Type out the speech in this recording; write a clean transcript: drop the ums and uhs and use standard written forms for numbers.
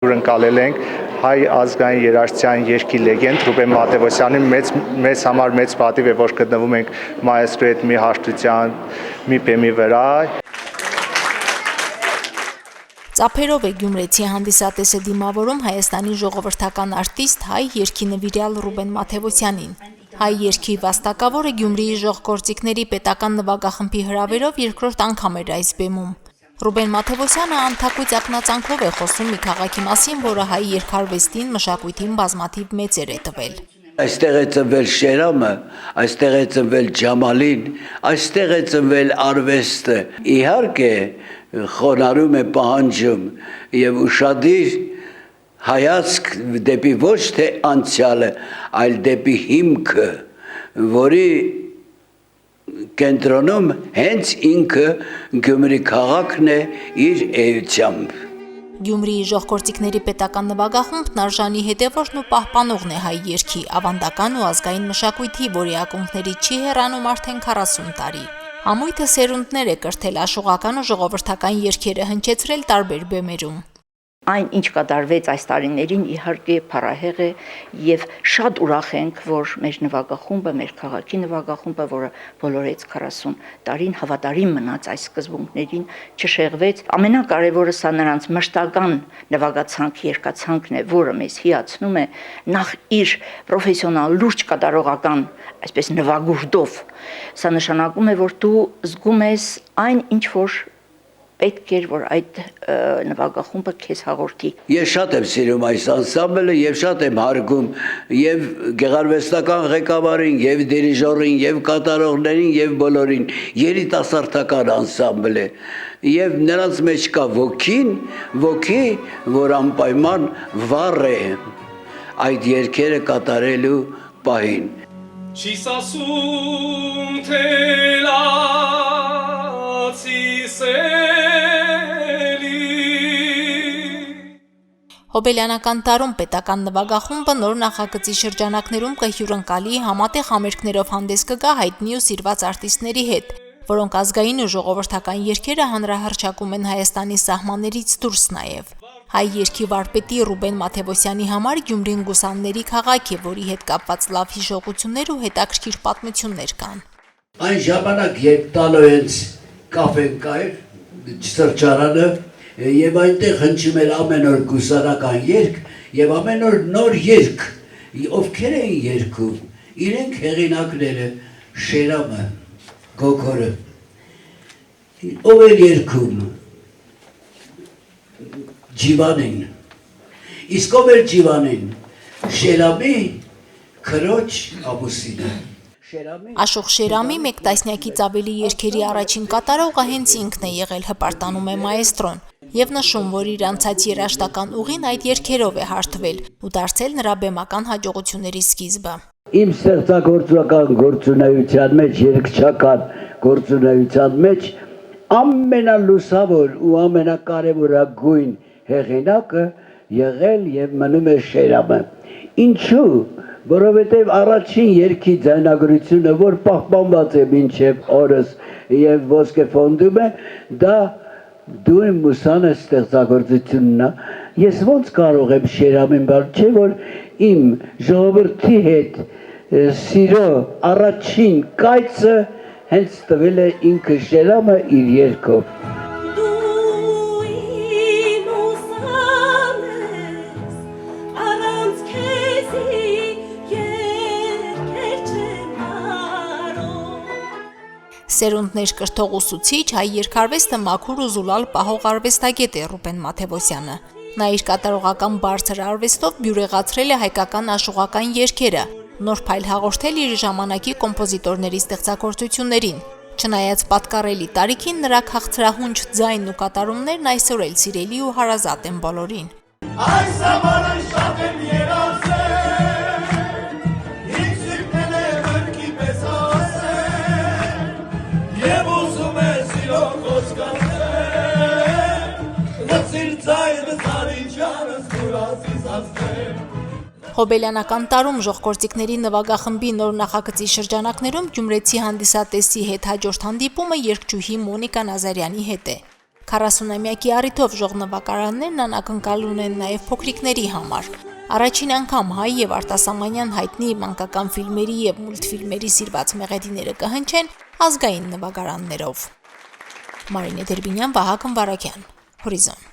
Հյուրընկալել ենք հայ ազգային երաժշտության երգի լեգենդ Ռուբեն Մաթևոսյանին մեզ համար մեծ պատիվ է, որ գտնվում ենք մայեստրոյի հետ մի հարթության մի բեմի վրա։ Ծափերով է գյումրեցի հանդիսատեսը դիմավորում Հայաստանի ժողովրդական արտիստ հայ երգի նվիրյալ Ռուբեն Մաթևոսյանին։ Հայ երգի վաստակավորը Գյումրիի ժողգործիքների պետական նվագախմբի հրավերով երկրորդ անգամ էր այս բեմում։ Ռուբեն Մաթևոսյանը անթակույց ակնածանքով է խոսում մի քաղաքի մասին, որը հայ երգարվեստին, մշակույթին բազմաթիվ մեծեր է տվել։ Այստեղ է ծնվել Շերամը, այստեղ է ծնվել Ջամալին, այստեղ է ծնվել արվեստը։ Իհարկե, խոնարհում է պահանջում եւ ուշադիր հայացք դեպի ոչ թե անցյալը, այլ դեպի հիմքը, որի կենտրոնում հենց ինքը Գյումրի քաղաքն է իր էությամբ։ Գյումրիի ժողգործիքների պետական նվագախումբն արժանի հետևորդն ու պահպանողն է հայ երգի, ավանդական ու ազգային մշակույթի, որի ակունքների չի հեռանում արդեն 40 տարի։ Համույթը սերունդներ է կրթել, աշուղական ու ժողովրդական երգերը հնչեցրել տարբեր բեմերում։ Այն, ինչ կատարվեց այս տարիներին, իհարկե փառահեղ է եւ շատ ուրախ ենք, որ մեր նվագախումբը, մեր քաղաքի նվագախումբը, որը բոլորից 40 տարին հավատարիմ մնաց այս սկզբունքներին, չշեղվեց։ Ամենակարևորը սա նրանց մշտական նվագացանք, երկացանքն է, որը մեզ հիացնում է նախ իր պրոֆեսիոնալ լուրջ կատարողական, այսպես նվագուժդով։ Սա նշանակում է, որ դու զգում ես այն, ինչ որ պետք էր, որ այդ նվագախումբը քեզ հաղորդի։ Ես շատ եմ սիրում այս անսամբլը եւ շատ եմ հարգում եւ գեղարվեստական ղեկավարին, եւ դիրիժորին, եւ կատարողներին, եւ բոլորին։ Երիտասարդական անսամբլ է եւ նրանց մեջ կա ոգի, որ անպայման վառ է այդ երգերը կատարելու պահին։ Չիս ասում թե Հոբելյանական տարում պետական նվագախումբը նոր նախագծի շրջանակներում կհյուրընկալի համատեղ համերգներով հանդես կգա հայտնի ու սիրված արտիստների հետ, որոնք ազգային ու ժողովրդական երգերը հանրահռչակում են Հայաստանի սահմաններից դուրս նաև։ Հայ երգի վարպետի Ռուբեն Մաթևոսյանի համար Գյումրին գուսանների քաղաք է, որի հետ կապված լավ հիշողություններ ու հետաքրքիր պատմություններ կան։ Այն ժամանակ, երբ Տալոյենց կաֆեն կայր, սրճարանը, եւ այնտեղ հնչում էր ամեն օր գուսարական երգ եւ ամեն օր նոր երգ, ովքեր էին երգում, իրենք հեղինակները, Շերամը, Գոգորը, ով էր երգում, Ջիվանին, իսկ ով էր Ջիվանին, Շերամի քրոջ ամուսինը։ Աշուղ Շերամի մեկ տասնյակից ավելի երգերի առաջին կատարողը հենց ինքն է եղել, հպարտանում է մայեստրոն եւ նշում, որ իր անցած երաժշտական ուղին այդ երգերով է հարթվել ու դարձել նրա բեմական հաջողությունների սկիզբը։ Իմ ստեղծագործական գործունեության մեջ, երգչական գործունեության մեջ ամենալուսավոր ու ամենակարևորագույն հեղինակը եղել եւ մնում է Շերամը։ Ինչու՞, որովհետեւ առաջին երգի ձայնագրությունը, որ պահպանված է մինչև օրս եւ ոսկե ֆոնդում է, դա դու մուսանը ստեղծագործությունն է։ Ես ոնց կարող եմ Շերամին բալ, չէ՞ որ իմ ժողովրդի հետ սիրո առաջին կայծը հենց տվել է ինքը Շերամը իր երգով։ Սերունդներ կրթող ուսուցիչ, հայ երգարվեստը մաքուր ու զուլալ պահող արվեստագետ է Ռուբեն Մաթևոսյանը։ Նա իր կատարողական բարձր արվեստով բյուրեղացրել է հայկական աշուղական երգերը, նոր փայլ հաղորդել իր ժամանակի կոմպոզիտորների ստեղծագործություններին։ Չնայած պատկառելի տարիքին, նրա քաղցրահունչ ձայնն ու կատարումներն այսօր էլ սիրելի ու հարազատ են բոլորին։ Այս ամառը շատ եմ երազել, Հոբելյանական տարում ժողգործիքների նվագախմբի նոր նախագծի շրջանակներում գյումրեցի հանդիսատեսի հետ հաջորդ հանդիպումը երգչուհի Մոնիկա Նազարյանի հետ է։ 40-ամյակի առիթով ժողնվակարաններն անակնկալ ունեն նաև փոքրիկների համար։ Առաջին անգամ հայ եւ արտասահմանյան հայտնի մանկական ֆիլմերի եւ մուլտֆիլմերի սիրված մեղեդիները կհնչեն ազգային նվագարաններով։ Մարինե Դերբինյան, Վահագն Վարագյան, Հորիզոն։